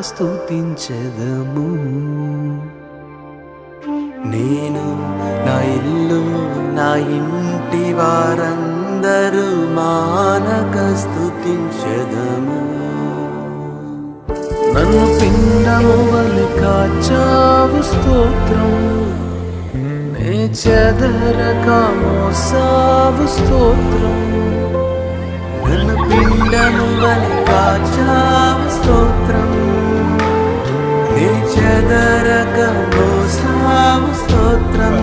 స్తుతించెదము. నేను నా ఇల్లు నా ఇంటి వారందరూ మానక స్తుతించెదము. నన్ను పిండము వలె కాచావు స్తోత్రం, నే చెదరక మోసావు స్తోత్రం. నన్ను పిండము వలె కాచావు స్తోత్రం, నే చెదరక మోసావు స్తోత్రం.